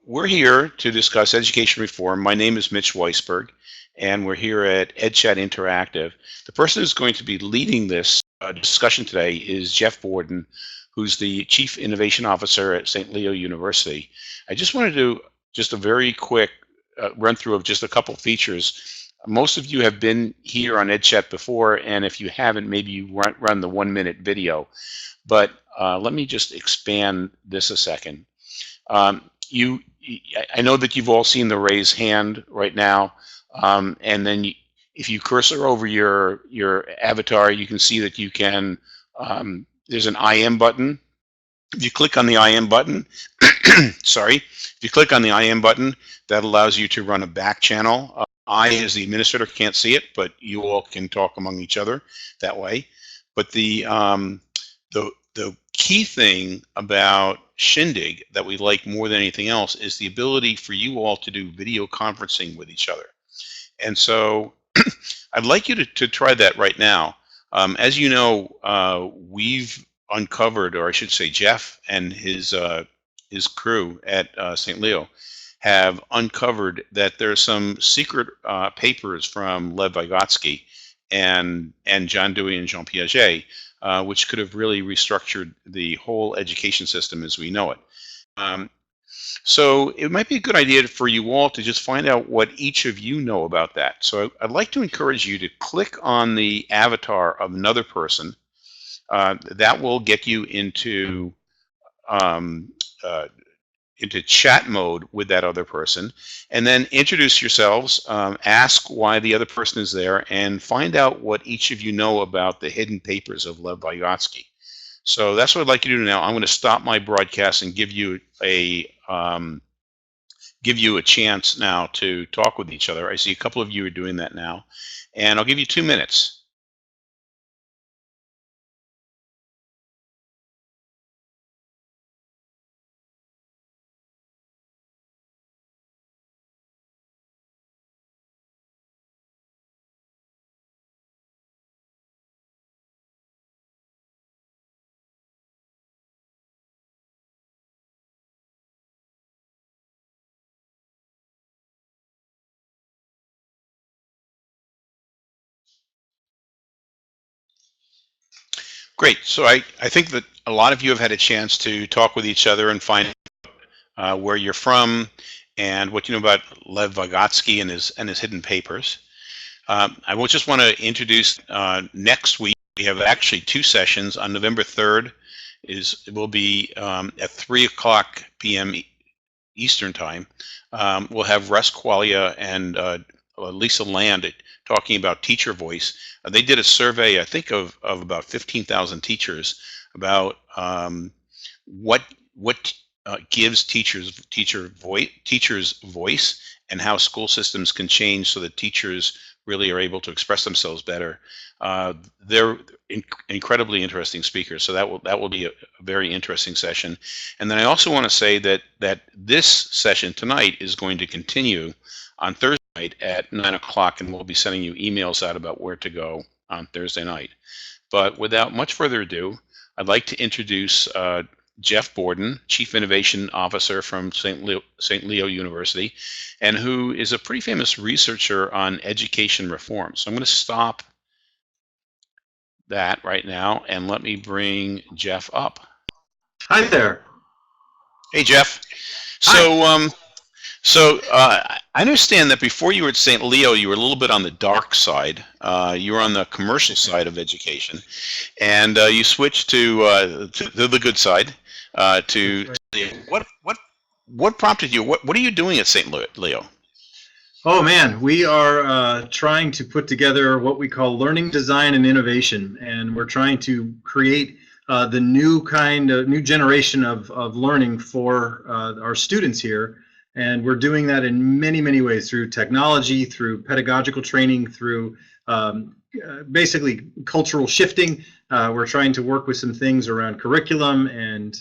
We're here to discuss education reform. My name is Mitch Weisberg, and we're here at Edchat Interactive. The person who's going to be leading this discussion today is Jeff Borden, who's the Chief Innovation Officer at St. Leo University. I just wanted to do just a very quick run through of just a couple features. Most of you have been here on Edchat before, and if you haven't, maybe you run the 1-minute video. But let me just expand this a second. I know that you've all seen the raise hand right now, and then if you cursor over your avatar, you can see that you can. There's an I am button. If you click on the I am button, sorry, if you click on the I am button, that allows you to run a back channel. I, as the administrator, can't see it, but you all can talk among each other that way. But the key thing about Shindig that we like more than anything else is the ability for you all to do video conferencing with each other. And so I'd like you to try that right now. As you know, we've uncovered, or I should say Jeff and his crew at St. Leo have uncovered that there's some secret papers from Lev Vygotsky and John Dewey and Jean Piaget, which could have really restructured the whole education system as we know it. So it might be a good idea for you all to just find out what each of you know about that. So I'd like to encourage you to click on the avatar of another person. That will get you into chat mode with that other person, and then introduce yourselves, ask why the other person is there, and find out what each of you know about the hidden papers of Lev Vygotsky. So that's what I'd like you to do now. I'm going to stop my broadcast and give you a chance now to talk with each other. I see a couple of you are doing that now, and I'll give you 2 minutes. Great. So I think that a lot of you have had a chance to talk with each other and find where you're from and what you know about Lev Vygotsky and his hidden papers. I will just want to introduce next week. We have actually 2 sessions. On November 3rd, it will be at 3:00 p.m. Eastern Time. We'll have Russ Qualia and Lisa Land talking about teacher voice. They did a survey, I think, of about 15,000 teachers about what gives teachers voice, and how school systems can change so that teachers really are able to express themselves better. They're incredibly interesting speakers, so that will be a very interesting session. And then I also want to say that this session tonight is going to continue on Thursday night at 9 o'clock, and we'll be sending you emails out about where to go on Thursday night. But without much further ado, I'd like to introduce Jeff Borden, Chief Innovation Officer from St. Leo University, and who is a pretty famous researcher on education reform. So I'm going to stop that right now, and let me bring Jeff up. Hi there. Hey, Jeff. So, I understand that before you were at St. Leo, you were a little bit on the dark side. You were on the commercial side of education, and you switched to the good side. What prompted you? What are you doing at St. Leo? Oh man, we are trying to put together what we call learning design and innovation, and we're trying to create the new generation of learning for our students here. And we're doing that in many, many ways, through technology, through pedagogical training, through basically cultural shifting. We're trying to work with some things around curriculum and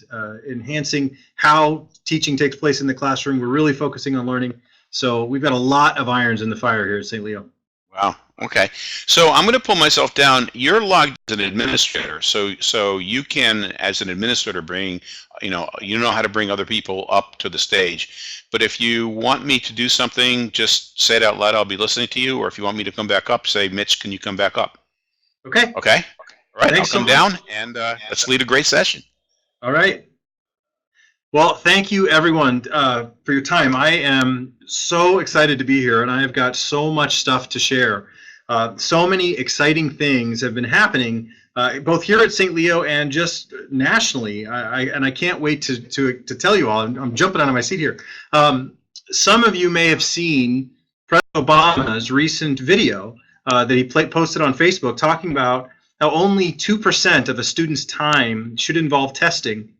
enhancing how teaching takes place in the classroom. We're really focusing on learning. So we've got a lot of irons in the fire here at St. Leo. Wow. Okay, so I'm going to pull myself down. You're logged as an administrator, so you can, as an administrator, bring, you know how to bring other people up to the stage. But if you want me to do something, just say it out loud. I'll be listening to you. Or if you want me to come back up, say, Mitch, can you come back up? Okay. Okay. All right. I'll Thanks so come much. down and let's lead a great session. All right. Well, thank you everyone for your time. I am so excited to be here, and I have got so much stuff to share. So many exciting things have been happening, both here at St. Leo and just nationally. I can't wait to tell you all. I'm jumping out of my seat here. Some of you may have seen President Obama's recent video that he posted on Facebook talking about how only 2% of a student's time should involve testing.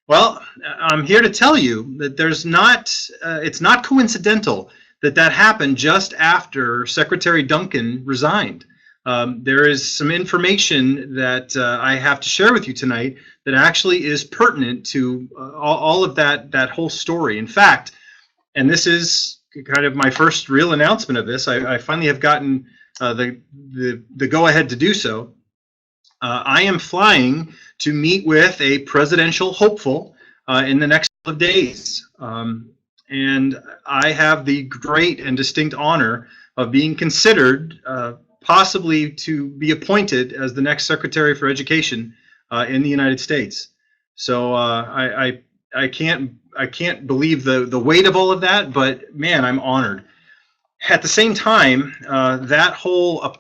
Well, I'm here to tell you that it's not coincidental that happened just after Secretary Duncan resigned. There is some information that I have to share with you tonight that actually is pertinent to all of that whole story. In fact, and this is kind of my first real announcement of this, I finally have gotten the go-ahead to do so. I am flying to meet with a presidential hopeful in the next couple of days. And I have the great and distinct honor of being considered possibly to be appointed as the next Secretary for Education in the United States. So I can't believe the weight of all of that, but man, I'm honored. At the same time, that whole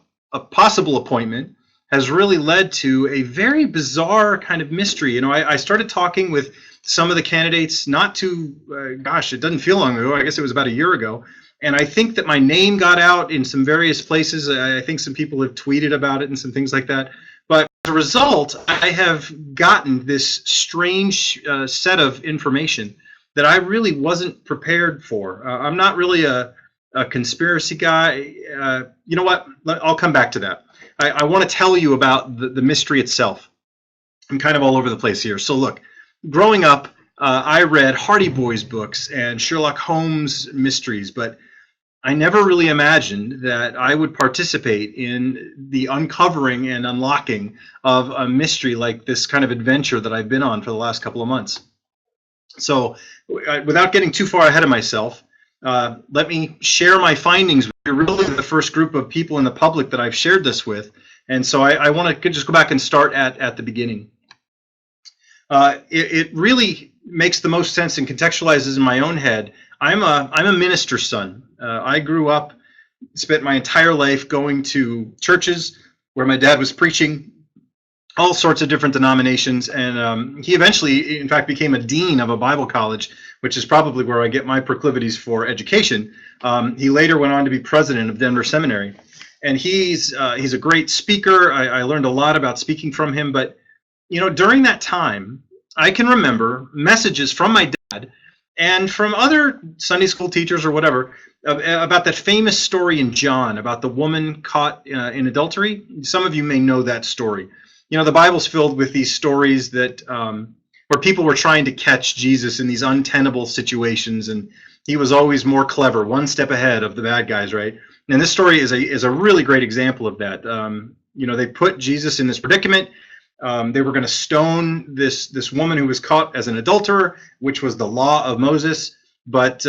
possible appointment has really led to a very bizarre kind of mystery. You know, I started talking with some of the candidates not too, gosh, it doesn't feel long ago. I guess it was about a year ago. And I think that my name got out in some various places. I think some people have tweeted about it and some things like that. But as a result, I have gotten this strange set of information that I really wasn't prepared for. I'm not really a conspiracy guy. You know what? I'll come back to that. I want to tell you about the mystery itself. I'm kind of all over the place here. So look, growing up, I read Hardy Boys books and Sherlock Holmes mysteries, but I never really imagined that I would participate in the uncovering and unlocking of a mystery like this kind of adventure that I've been on for the last couple of months. So without getting too far ahead of myself, let me share my findings. You're really the first group of people in the public that I've shared this with, and so I want to just go back and start at the beginning. It really makes the most sense and contextualizes in my own head. I'm a minister's son. I grew up, spent my entire life going to churches where my dad was preaching, all sorts of different denominations, and he eventually, in fact, became a dean of a Bible college, which is probably where I get my proclivities for education. He later went on to be president of Denver Seminary, and he's a great speaker. I learned a lot about speaking from him, but you know, during that time, I can remember messages from my dad and from other Sunday school teachers or whatever about that famous story in John about the woman caught in adultery. Some of you may know that story. You know, the Bible's filled with these stories that where people were trying to catch Jesus in these untenable situations, and he was always more clever, one step ahead of the bad guys, right? And this story is a really great example of that. You know, they put Jesus in this predicament. They were going to stone this woman who was caught as an adulterer, which was the law of Moses. But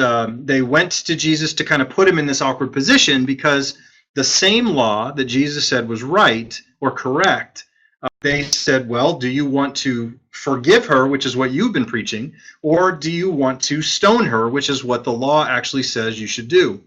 they went to Jesus to kind of put him in this awkward position because the same law that Jesus said was right or correct, they said, well, do you want to forgive her, which is what you've been preaching, or do you want to stone her, which is what the law actually says you should do?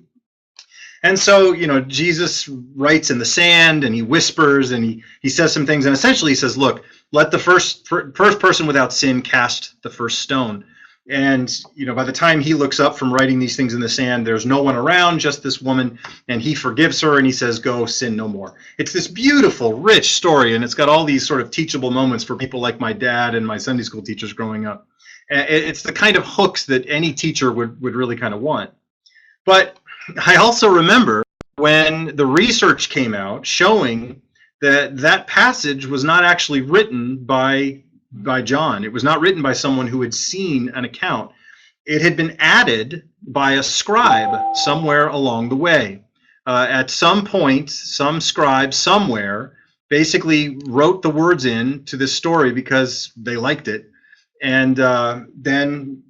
And so, you know, Jesus writes in the sand and he whispers and he says some things, and essentially he says, look, let the first person without sin cast the first stone. And, you know, by the time he looks up from writing these things in the sand, there's no one around, just this woman, and he forgives her and he says, go sin no more. It's this beautiful, rich story, and it's got all these sort of teachable moments for people like my dad and my Sunday school teachers growing up. It's the kind of hooks that any teacher would really kind of want. But I also remember when the research came out showing that passage was not actually written by John. It was not written by someone who had seen an account. It had been added by a scribe somewhere along the way. at some point, some scribe somewhere basically wrote the words in to this story because they liked it, and then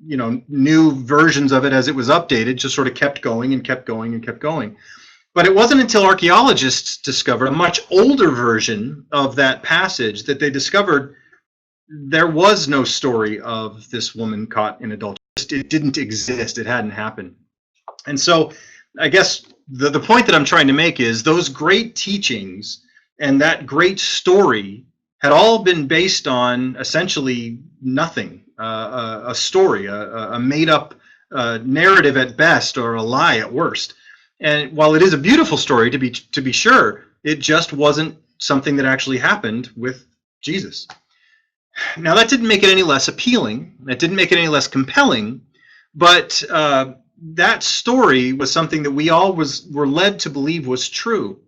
new versions of it as it was updated just sort of kept going and kept going and kept going. But it wasn't until archaeologists discovered a much older version of that passage that they discovered there was no story of this woman caught in adultery. It didn't exist. It hadn't happened. And so I guess the point that I'm trying to make is those great teachings and that great story had all been based on essentially nothing, a story, a made-up narrative at best, or a lie at worst. And while it is a beautiful story, to be sure, it just wasn't something that actually happened with Jesus. Now, that didn't make it any less appealing. It didn't make it any less compelling. But that story was something that we all were led to believe was true.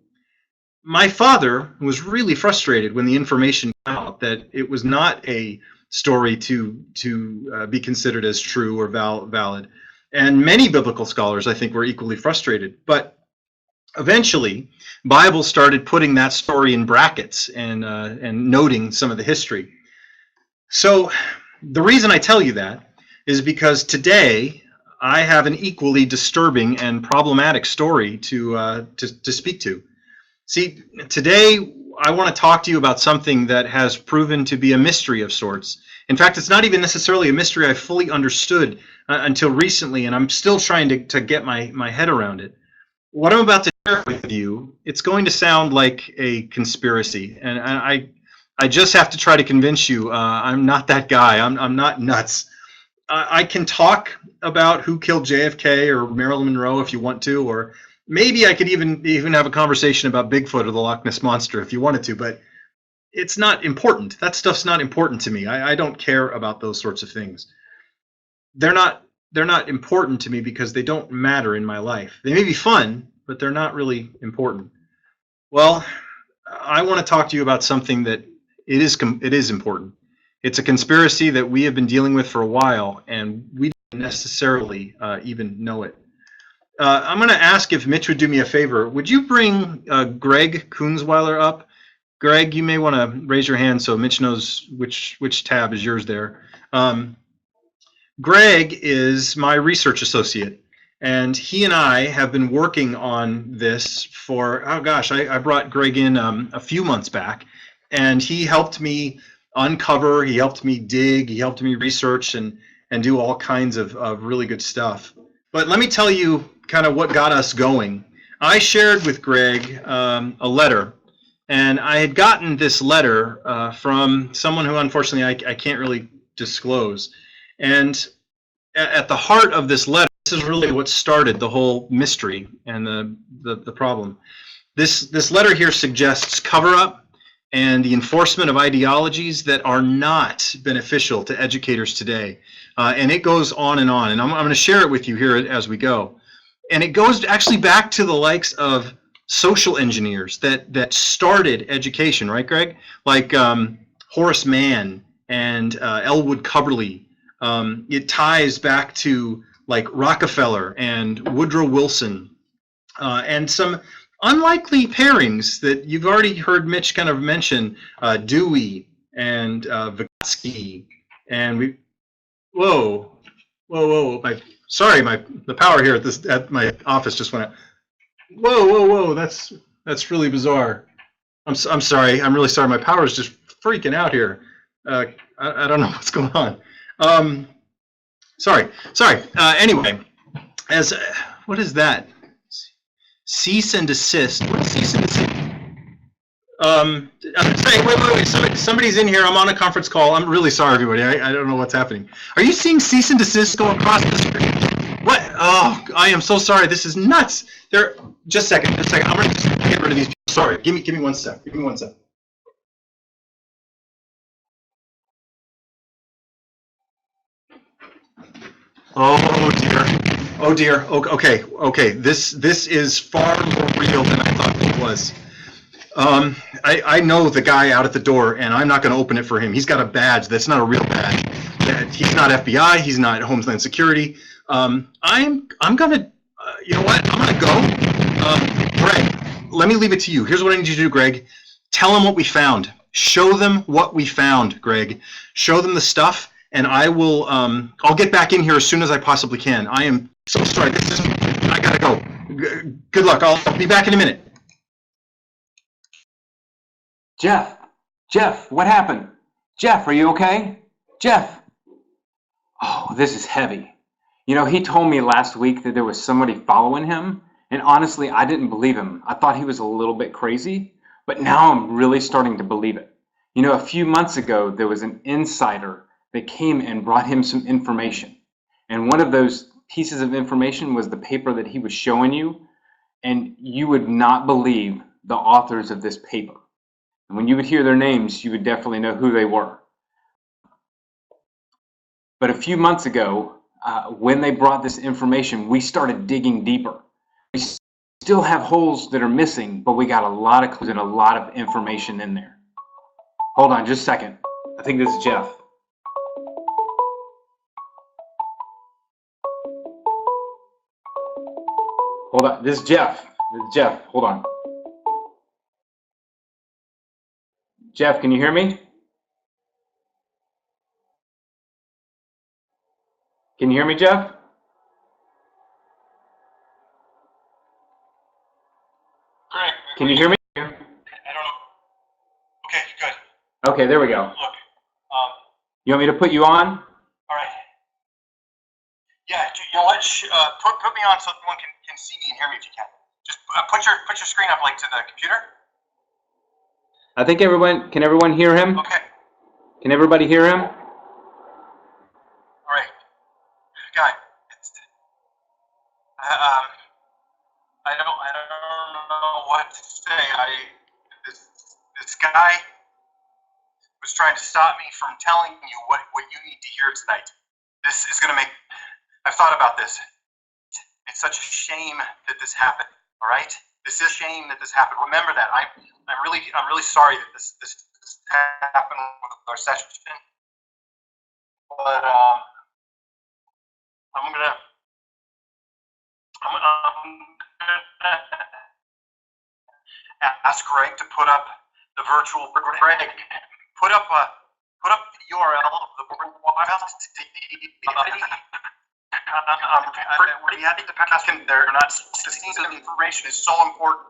My father was really frustrated when the information came out that it was not a story to be considered as true or valid. And many biblical scholars, I think, were equally frustrated. But eventually, Bible started putting that story in brackets and noting some of the history. So the reason I tell you that is because today I have an equally disturbing and problematic story to speak to. See, today I want to talk to you about something that has proven to be a mystery of sorts. In fact, it's not even necessarily a mystery I fully understood until recently, and I'm still trying to get my head around it. What I'm about to share with you, it's going to sound like a conspiracy, and I just have to try to convince you I'm not that guy. I'm not nuts. I can talk about who killed JFK or Marilyn Monroe if you want to, or maybe I could even have a conversation about Bigfoot or the Loch Ness Monster if you wanted to, but it's not important. That stuff's not important to me. I don't care about those sorts of things. They're not important to me because they don't matter in my life. They may be fun, but they're not really important. Well, I want to talk to you about something that it is important. It's a conspiracy that we have been dealing with for a while, and we don't necessarily even know it. I'm going to ask if Mitch would do me a favor. Would you bring Greg Kunzweiler up? Greg, you may want to raise your hand so Mitch knows which tab is yours there. Greg is my research associate, and he and I have been working on this for, oh gosh, I brought Greg in a few months back, and he helped me uncover, he helped me dig, he helped me research and do all kinds of really good stuff. But let me tell you kind of what got us going. I shared with Greg a letter, and I had gotten this letter from someone who unfortunately I can't really disclose. And at the heart of this letter, this is really what started the whole mystery and the problem. This letter here suggests cover-up and the enforcement of ideologies that are not beneficial to educators today. And it goes on, and I'm going to share it with you here as we go. And it goes actually back to the likes of social engineers that started education, right, Greg? Like Horace Mann and Elwood Cubberley. It ties back to like Rockefeller and Woodrow Wilson and some unlikely pairings that you've already heard Mitch kind of mention, Dewey and Vygotsky, and whoa, the power here at my office just went out. Whoa, that's really bizarre. I'm sorry, I'm really sorry, my power is just freaking out here. I don't know what's going on. Sorry. Anyway, what is that? Cease and desist. What is cease and desist? I'm saying, wait. Somebody's in here. I'm on a conference call. I'm really sorry, everybody. I don't know what's happening. Are you seeing cease and desist go across the screen? What? Oh, I am so sorry. This is nuts. Just a second. I'm going to just get rid of these people. Sorry. Give me one sec. Oh dear. Okay. This is far more real than I thought it was. I know the guy out at the door, and I'm not going to open it for him. He's got a badge that's not a real badge. He's not FBI. He's not Homeland Security. I'm gonna. You know what? I'm gonna go. Greg, let me leave it to you. Here's what I need you to do, Greg. Tell them what we found. Show them what we found, Greg. Show them the stuff, and I will. I'll get back in here as soon as I possibly can. I am so sorry. I gotta go. Good luck. I'll be back in a minute. Jeff, what happened? Jeff, are you okay? Jeff. Oh, this is heavy. You know, he told me last week that there was somebody following him, and honestly, I didn't believe him. I thought he was a little bit crazy, but now I'm really starting to believe it. You know, a few months ago, there was an insider that came and brought him some information. And one of those pieces of information was the paper that he was showing you, and you would not believe the authors of this paper. And when you would hear their names, you would definitely know who they were. But a few months ago, when they brought this information, we started digging deeper. We still have holes that are missing, but we got a lot of clues and a lot of information in there. Hold on just a second. I think this is Jeff. Hold on, this is Jeff. This is Jeff, hold on. Jeff, can you hear me? Can you hear me, Jeff? Greg, can you hear me? I don't know. Okay, good. Okay, there we go. Look, you want me to put you on? all right. Yeah, you know what? Put me on so everyone can see me and hear me if you can. Just put your screen up like to the computer. I think can everyone hear him? Okay. Can everybody hear him? All right. Guy, I don't know what to say. This guy was trying to stop me from telling you what you need to hear tonight. This is gonna make. I've thought about this. It's such a shame that this happened. All right. This is a shame that this happened. Remember that. I'm really sorry that this happened with our session. But I'm gonna ask Greg to put up the virtual. Greg, put up the URL of the pretty happy to pass in there. Not seeing the information is so important.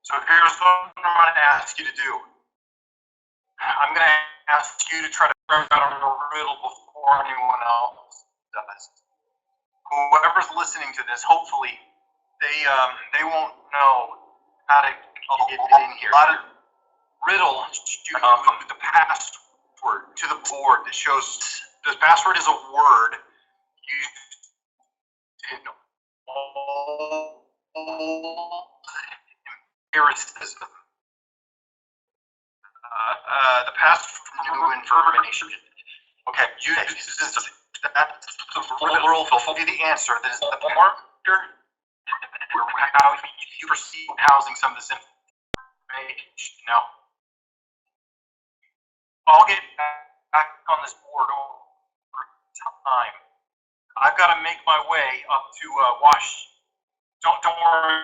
So here's what I'm going to ask you to do. I'm going to ask you to try to figure out a riddle before anyone else does. Whoever's listening to this, hopefully, they won't know how to get in here. A lot of riddle the password to the board that shows the password is a word used in all empiricism. The password from new information. Okay, that's the rule. Will be the answer. That is the marker how you perceive housing some of this information. Now, I'll get back on this board over time. I've got to make my way up to Wash. Don't worry.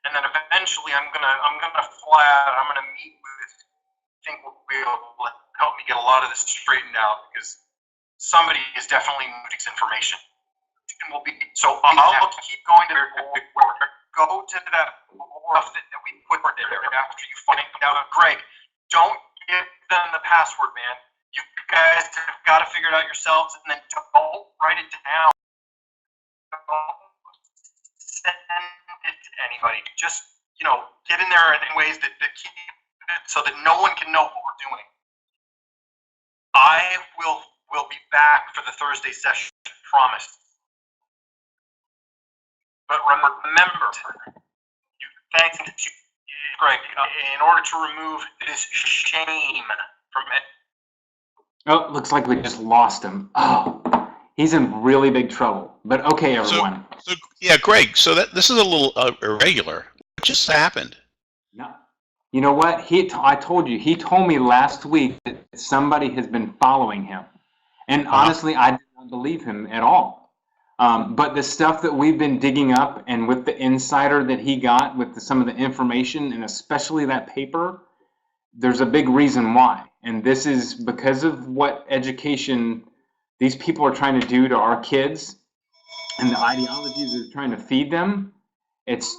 And then eventually, I'm gonna fly out. I'm gonna meet with. I think will be able to help me get a lot of this straightened out because somebody is definitely moving information. So I'll keep going to go to that stuff that we put there after you find out. Greg, don't give them the password, man. You guys have got to figure it out yourselves, and then don't write it down. Don't send it to anybody. Just get in there in ways that keep it so that no one can know what we're doing. I will be back for the Thursday session, promise. But remember, thank you, Greg, in order to remove this shame from it. Oh, looks like we just lost him. Oh, he's in really big trouble. But okay, everyone. So yeah, Greg. So this is a little irregular. What just happened? No. You know what? I told you. He told me last week that somebody has been following him, and honestly, I did not believe him at all. But the stuff that we've been digging up, and with the insider that he got with some of the information, and especially that paper, there's a big reason why. And this is because of what education these people are trying to do to our kids and the ideologies they're trying to feed them. It's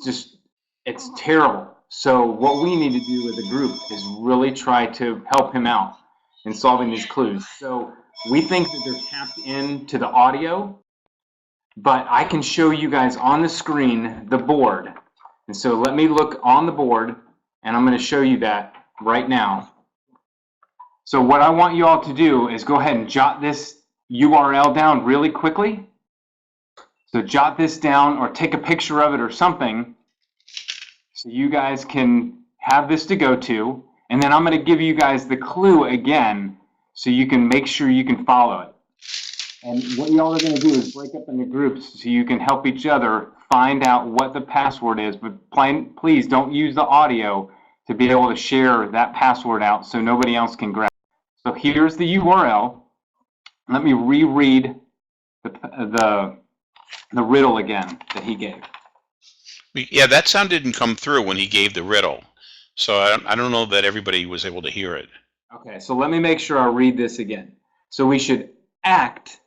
terrible. So what we need to do as a group is really try to help him out in solving these clues. So we think that they're tapped into the audio, but I can show you guys on the screen the board. And so let me look on the board, and I'm going to show you that right now. So what I want you all to do is go ahead and jot this URL down really quickly. So jot this down or take a picture of it or something so you guys can have this to go to. And then I'm going to give you guys the clue again so you can make sure you can follow it. And what y'all are going to do is break up into groups so you can help each other find out what the password is. But please don't use the audio to be able to share that password out so nobody else can grab it. So here's the URL. Let me reread the riddle again that he gave. Yeah, that sound didn't come through when he gave the riddle. So I don't know that everybody was able to hear it. Okay, so let me make sure I read this again. So we should act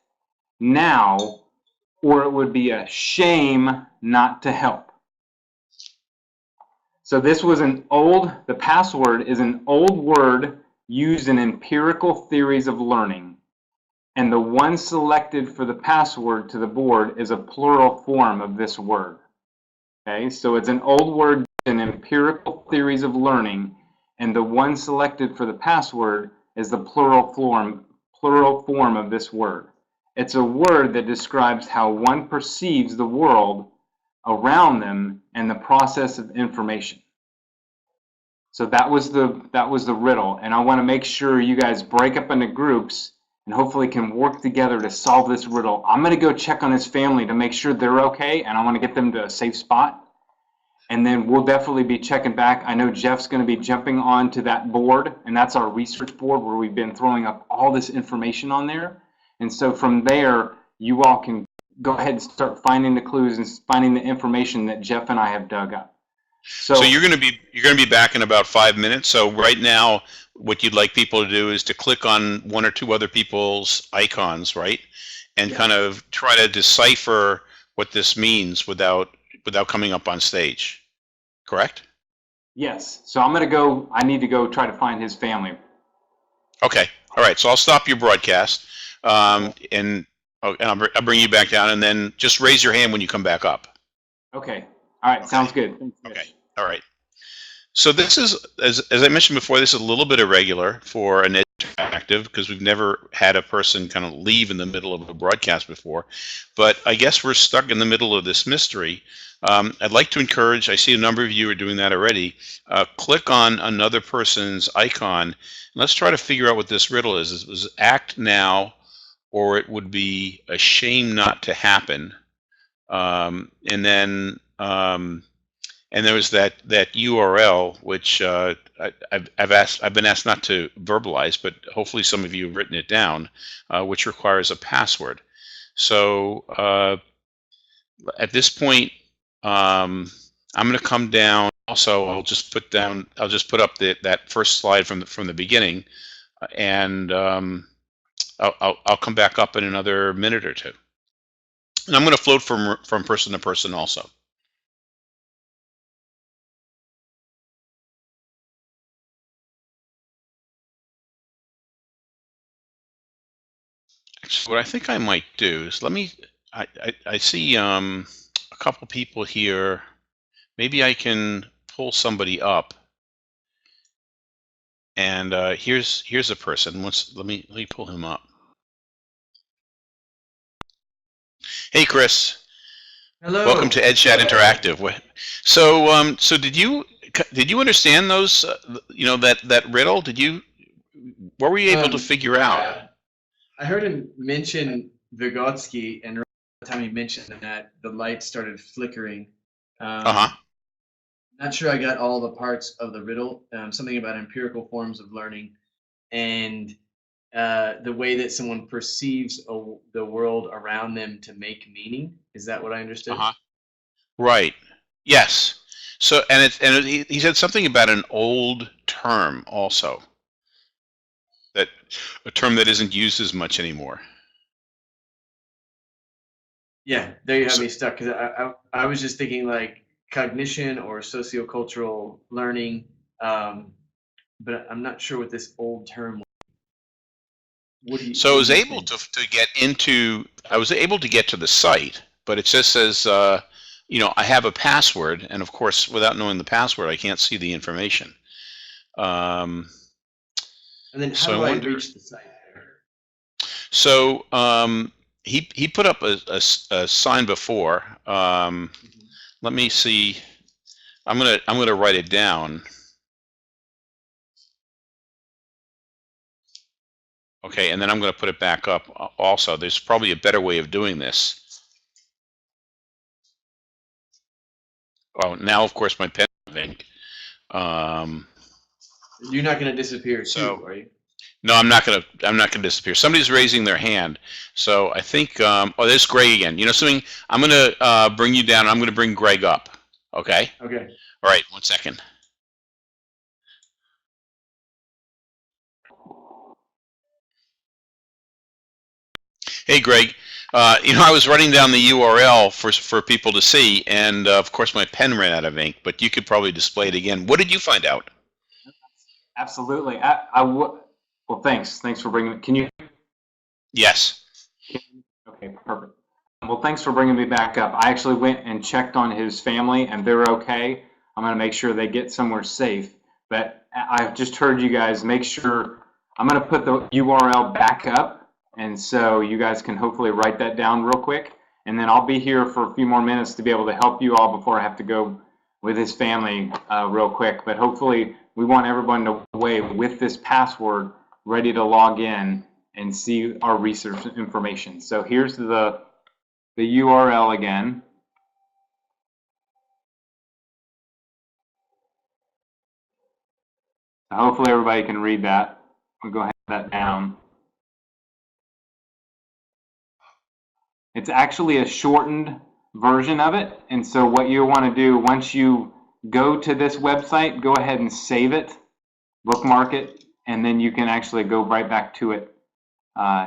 now, or it would be a shame not to help. So this was the password is an old word used in empirical theories of learning. And the one selected for the password to the board is a plural form of this word. Okay, so it's an old word in empirical theories of learning, and the one selected for the password is the plural form of this word. It's a word that describes how one perceives the world around them and the process of information. So that was the riddle, and I want to make sure you guys break up into groups and hopefully can work together to solve this riddle. I'm going to go check on his family to make sure they're okay, and I want to get them to a safe spot. And then we'll definitely be checking back. I know Jeff's going to be jumping onto that board, and that's our research board where we've been throwing up all this information on there. And so from there, you all can go ahead and start finding the clues and finding the information that Jeff and I have dug up. So you're going to be back in about 5 minutes. So right now, what you'd like people to do is to click on one or two other people's icons, right, and kind of try to decipher what this means without coming up on stage. Correct? Yes. So I'm going to go. I need to go try to find his family. Okay. All right. So I'll stop your broadcast, and I'll bring you back down, and then just raise your hand when you come back up. Okay. All right. Sounds good. Thanks, okay. All right. So this is, as I mentioned before, this is a little bit irregular for an interactive because we've never had a person kind of leave in the middle of a broadcast before. But I guess we're stuck in the middle of this mystery. I'd like to encourage, I see a number of you are doing that already, click on another person's icon. And let's try to figure out what this riddle is. It was act now, or it would be a shame not to happen. And then and there was that URL, which I've been asked not to verbalize, but hopefully some of you have written it down, which requires a password. So at this point, I'm going to come down. Also, I'll just put up that first slide from the beginning, and I'll come back up in another minute or two. And I'm going to float from person to person also. Actually, what I think I might do is I see a couple people here. Maybe I can pull somebody up. And here's a person. Let me pull him up. Hey, Chris. Hello. Welcome to Edchat Interactive. So did you understand those? That riddle. What were you able to figure out? I heard him mention Vygotsky, and around the time he mentioned that, the light started flickering. Not sure I got all the parts of the riddle. Something about empirical forms of learning, and the way that someone perceives the world around them to make meaning. Is that what I understood? Right. Yes. So, and he said something about an old term also, that a term that isn't used as much anymore. Yeah, there you have me stuck, because I was just thinking like cognition or sociocultural learning, but I'm not sure what this old term was. So I was able to get into, I was able to get to the site, but it just says, you know, I have a password, and of course, without knowing the password, I can't see the information. And then how so do I I wonder, reach the site? So he put up a sign before. Let me see. I'm gonna write it down. Okay, and then I'm going to put it back up also. There's probably a better way of doing this. Oh, now of course my pen is ink. You're not going to disappear too, are you? No, I'm not gonna disappear. Somebody's raising their hand, so I think. Oh, there's Greg again. You know something? I'm gonna bring you down. I'm gonna bring Greg up. Okay. Okay. All right. 1 second. Hey, Greg. You know, I was writing down the URL for people to see, and of course my pen ran out of ink. But you could probably display it again. What did you find out? Absolutely. Well, thanks. Thanks for bringing it. Can you? Yes. Okay, perfect. Well, thanks for bringing me back up. I actually went and checked on his family, and they're okay. I'm going to make sure they get somewhere safe. But I've just heard you guys make sure. I'm going to put the URL back up, and so you guys can hopefully write that down real quick. And then I'll be here for a few more minutes to be able to help you all before I have to go with his family real quick. But hopefully we want everyone to away with this password ready to log in and see our research information. So here's the URL again. Hopefully everybody can read that. We'll go ahead and put that down. It's actually a shortened version of it. And so what you want to do, once you go to this website, go ahead and save it, bookmark it, and then you can actually go right back to it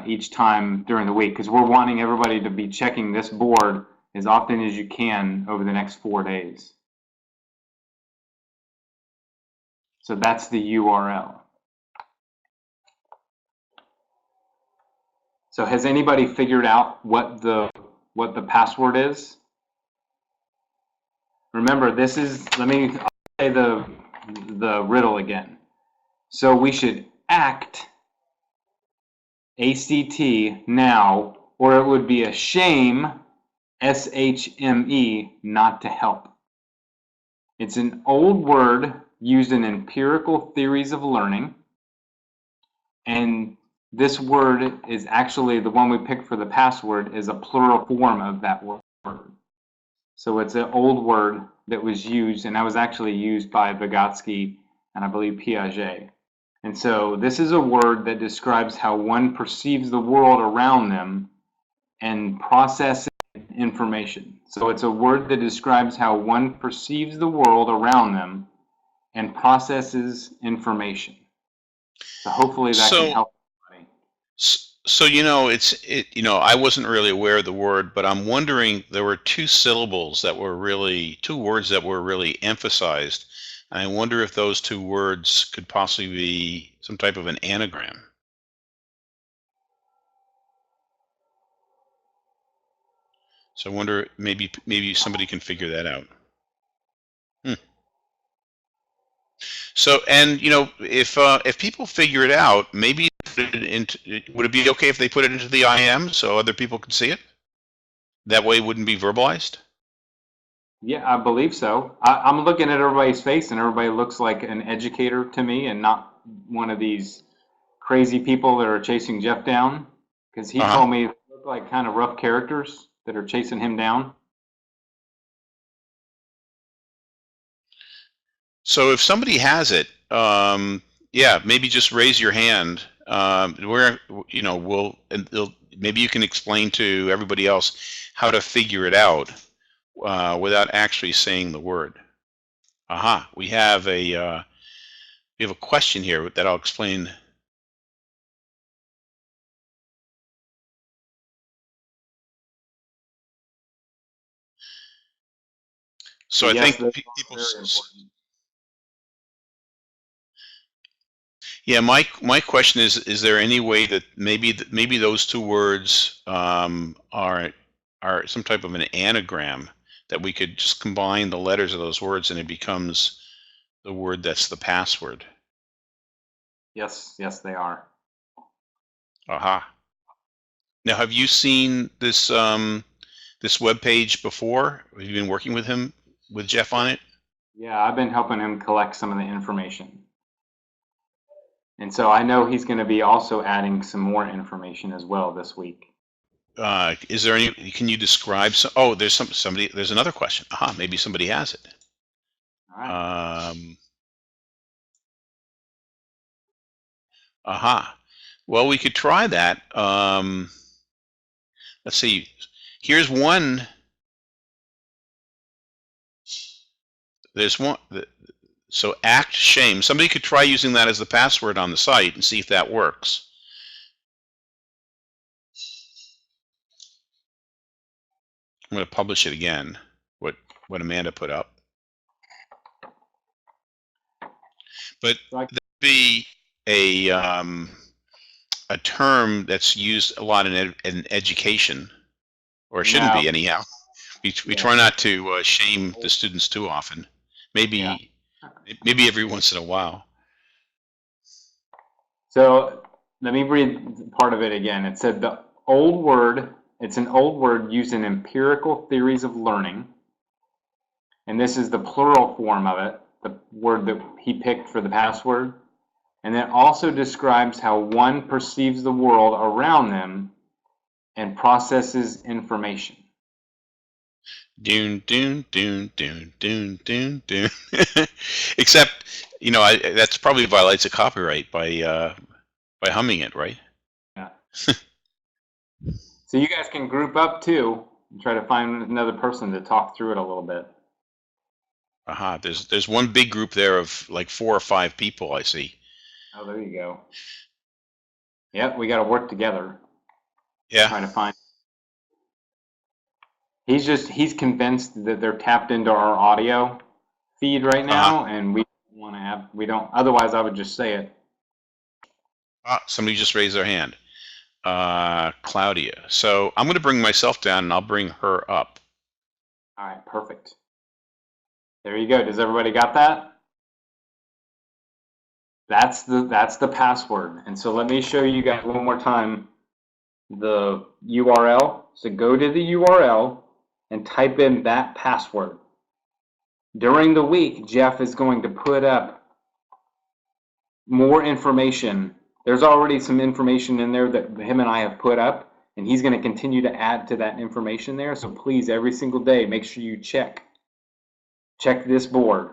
each time during the week, because we're wanting everybody to be checking this board as often as you can over the next 4 days. So that's the URL. So has anybody figured out what the password is? Remember, this is, I'll say the riddle again. So we should act, ACT, now, or it would be a shame, SHME, not to help. It's an old word used in empirical theories of learning, and this word is actually, the one we picked for the password is a plural form of that word. So it's an old word that was used, and that was actually used by Vygotsky and I believe Piaget. And so this is a word that describes how one perceives the world around them and processes information. So it's a word that describes how one perceives the world around them and processes information. So hopefully that can help. So you know, you know, I wasn't really aware of the word, but I'm wondering, there were two words that were really emphasized, and I wonder if those two words could possibly be some type of an anagram. So I wonder, maybe somebody can figure that out. So, and you know, if people figure it out, maybe would it be okay if they put it into the IM so other people could see it? That way it wouldn't be verbalized? Yeah, I believe so. I'm looking at everybody's face, and everybody looks like an educator to me, and not one of these crazy people that are chasing Jeff down. Because he told me they look like kind of rough characters that are chasing him down. So if somebody has it, yeah, maybe just raise your hand where maybe you can explain to everybody else how to figure it out without actually saying the word. Aha, we have a question here that I'll explain. So Yes, I think those are people. very important. Yeah, my question is there any way that maybe those two words are some type of an anagram that we could just combine the letters of those words and it becomes the word that's the password? Yes, yes, they are. Aha. Now, have you seen this this web page before? Have you been working with Jeff on it? Yeah, I've been helping him collect some of the information. And so I know he's going to be also adding some more information as well this week. Is there any? Can you describe some? Oh, there's somebody. There's another question. Aha, maybe somebody has it. All right. Aha. Well, we could try that. Let's see. Here's one. There's one. So act shame. Somebody could try using that as the password on the site and see if that works. I'm going to publish it again. What Amanda put up. But Like, that'd be a term that's used a lot in education, or it shouldn't now, be anyhow. We yeah, try not to shame the students too often. Maybe yeah. maybe every once in a while. So let me read part of it again. It said the old word, it's an old word used in empirical theories of learning. And this is the plural form of it, the word that he picked for the password. And it also describes how one perceives the world around them and processes information. Doon, doon, doon, doon, doon, doon, doon. Except, that's probably violates a copyright by humming it, right? Yeah. So you guys can group up too and try to find another person to talk through it a little bit. Aha. There's one big group there of like 4 or 5 people I see. Oh, there you go. Yep, we got to work together. Yeah. Try to find. He's convinced that they're tapped into our audio feed right now, and we don't. Otherwise, I would just say it. Somebody just raised their hand. Claudia. So I'm going to bring myself down and I'll bring her up. All right, perfect. There you go. Does everybody got that? That's the password. And so let me show you guys one more time the URL. So go to the URL and type in that password. During the week, Jeff is going to put up more information. There's already some information in there that him and I have put up, and he's going to continue to add to that information there. So please, every single day, make sure you check this board.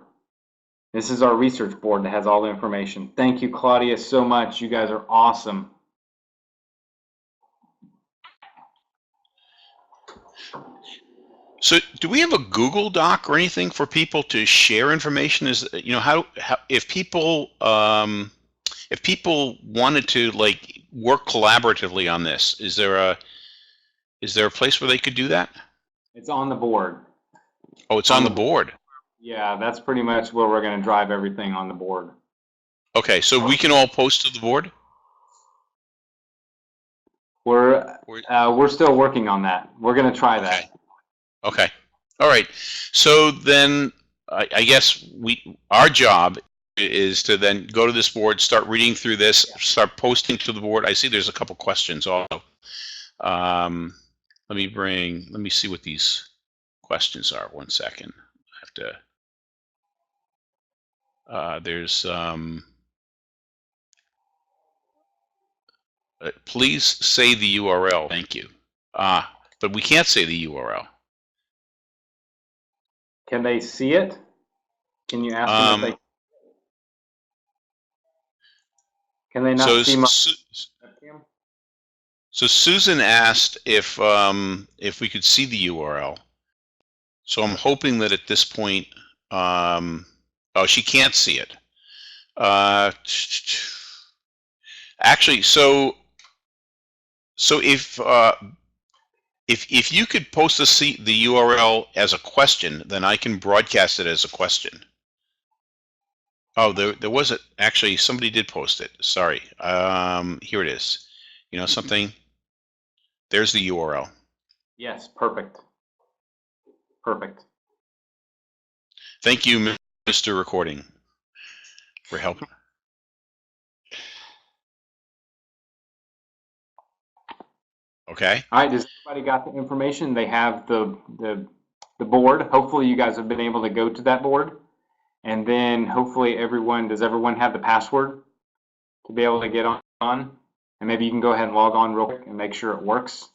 This is our research board that has all the information. Thank you, Claudia, so much. You guys are awesome. So do we have a Google Doc or anything for people to share information? Is how if people wanted to like work collaboratively on this, is there a place where they could do that? It's on the board. Oh, it's on the board. Yeah, that's pretty much where we're going to drive everything on the board. Okay, so we can all post to the board? We're still working on that. We're going to try that. Okay. All right. So then I guess our job is to then go to this board, start reading through this, start posting to the board. I see there's a couple questions also. Let me see what these questions are. 1 second. I have to. There's please say the URL. Thank you. But we can't say the URL. Can they see it? Can you ask them if they? Can they not So, see my Su- webcam? so Susan asked if we could see the URL. So I'm hoping that at this point, oh, she can't see it. Actually, so if you could post the URL as a question, then I can broadcast it as a question. Oh, there was actually somebody did post it. Sorry. Here it is. You know something? There's the URL. Yes, perfect. Perfect. Thank you, Mr. Recording, for helping. Okay. All right, does everybody got the information? They have the board. Hopefully you guys have been able to go to that board. And then hopefully does everyone have the password to be able to get on? And maybe you can go ahead and log on real quick and make sure it works.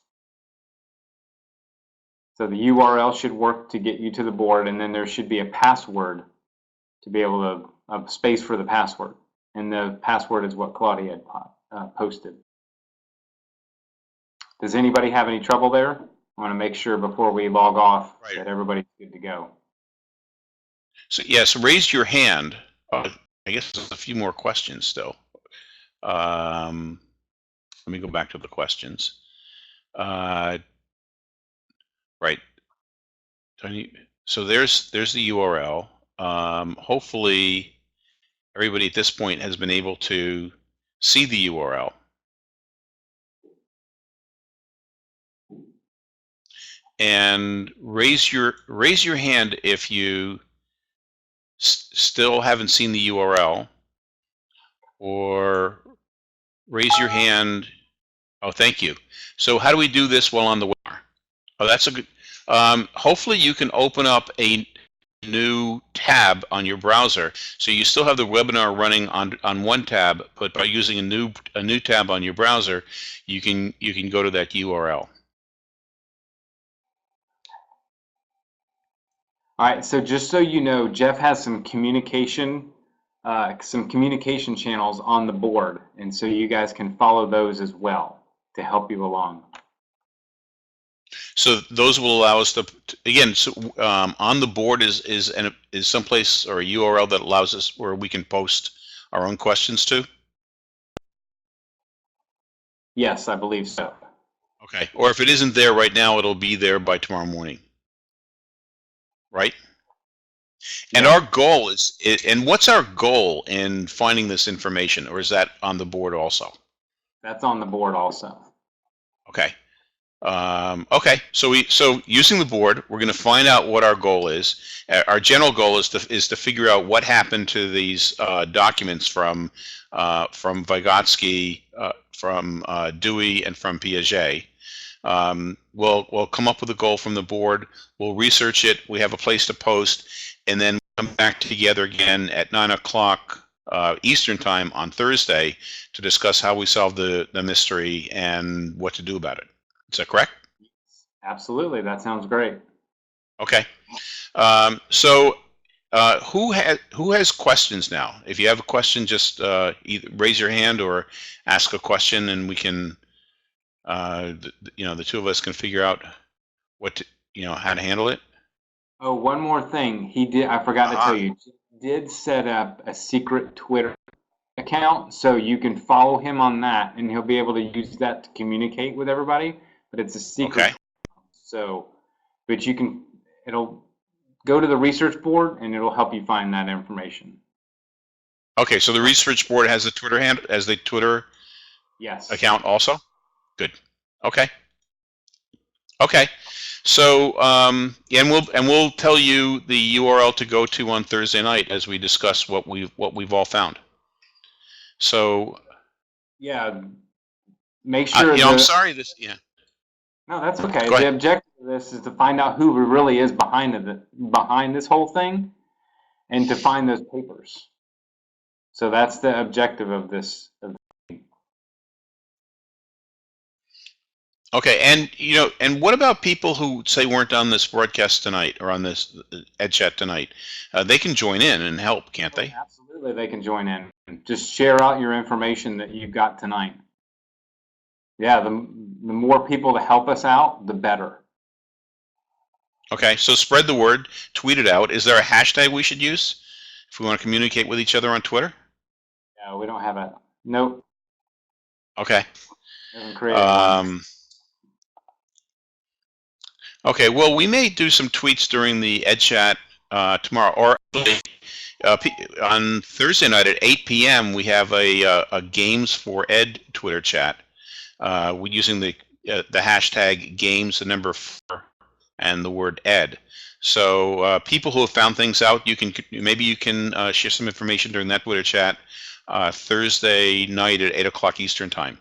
So the URL should work to get you to the board, and then there should be a password to be able to, a space for the password. And the password is what Claudia had posted. Does anybody have any trouble there? I want to make sure before we log off that everybody's good to go. So yes, raise your hand. I guess there's a few more questions still. Let me go back to the questions. Right. So there's the URL. Hopefully, everybody at this point has been able to see the URL. And raise your hand if you still haven't seen the URL, or raise your hand. Oh, thank you. So how do we do this while on the webinar? Oh, that's a good. Hopefully you can open up a new tab on your browser. So you still have the webinar running on one tab, but by using a new tab on your browser, you can go to that URL. All right, so just so you know, Jeff has some communication channels on the board, and so you guys can follow those as well to help you along. So those will allow us to again. So, on the board is someplace or a URL that allows us where we can post our own questions to. Yes, I believe so. Okay. Or if it isn't there right now, it'll be there by tomorrow morning. Right? And Yeah. our goal is, and what's our goal in finding this information, or is that on the board also? That's on the board also. Okay. Okay. So using the board, we're going to find out what our goal is. Our general goal is to figure out what happened to these documents from Vygotsky, from Dewey, and from Piaget. We'll come up with a goal from the board. We'll research it. We have a place to post, and then come back together again at 9 o'clock Eastern time on Thursday to discuss how we solve the mystery and what to do about it. Is that correct? Absolutely. That sounds great. Okay. Who has questions now? If you have a question, just either raise your hand or ask a question, and we can, the two of us can figure out how to handle it. Oh, one more thing. I forgot to tell you, he did set up a secret Twitter account, so you can follow him on that, and he'll be able to use that to communicate with everybody. But it's a secret. Okay. So, but it'll go to the research board, and it'll help you find that information. Okay, so the research board has a Twitter Yes. account also. Good. Okay. Okay. So and we'll tell you the URL to go to on Thursday night as we discuss what we've all found. So yeah, make sure. I'm sorry. No, that's okay. Go ahead. The objective of this is to find out who really is behind this whole thing, and to find those papers. So that's the objective of this. Okay, and and what about people who say weren't on this broadcast tonight or on this Edchat tonight? They can join in and help, can't Oh, they? absolutely, they can join in. Just share out your information that you've got tonight. Yeah, the more people to help us out, the better. Okay, so spread the word, tweet it out. Is there a hashtag we should use if we want to communicate with each other on Twitter? Yeah, we don't have a nope. Okay. Haven't created one. Okay, well, we may do some tweets during the Edchat tomorrow, or on Thursday night at 8 p.m. we have a Games for Ed Twitter chat. We're using the hashtag games, the number 4, and the word ed. So people who have found things out, maybe you can share some information during that Twitter chat Thursday night at 8 o'clock Eastern time.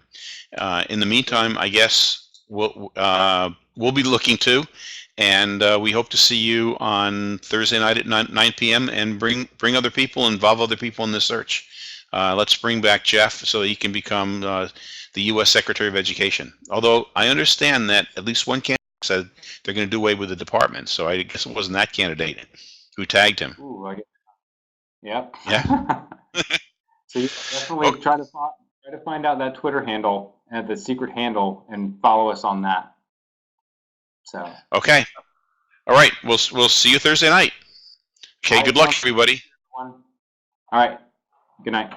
In the meantime, I guess we'll be looking too, and we hope to see you on Thursday night at 9 p.m. and bring other people, involve other people in the search. Let's bring back Jeff so he can become the U.S. Secretary of Education. Although I understand that at least one candidate said they're going to do away with the department, so I guess it wasn't that candidate who tagged him. Ooh, yep. Yeah. So you definitely try to find out that Twitter handle and the secret handle and follow us on that. So. Okay. All right. We'll see you Thursday night. Okay. Good luck, everybody. All right. Good night.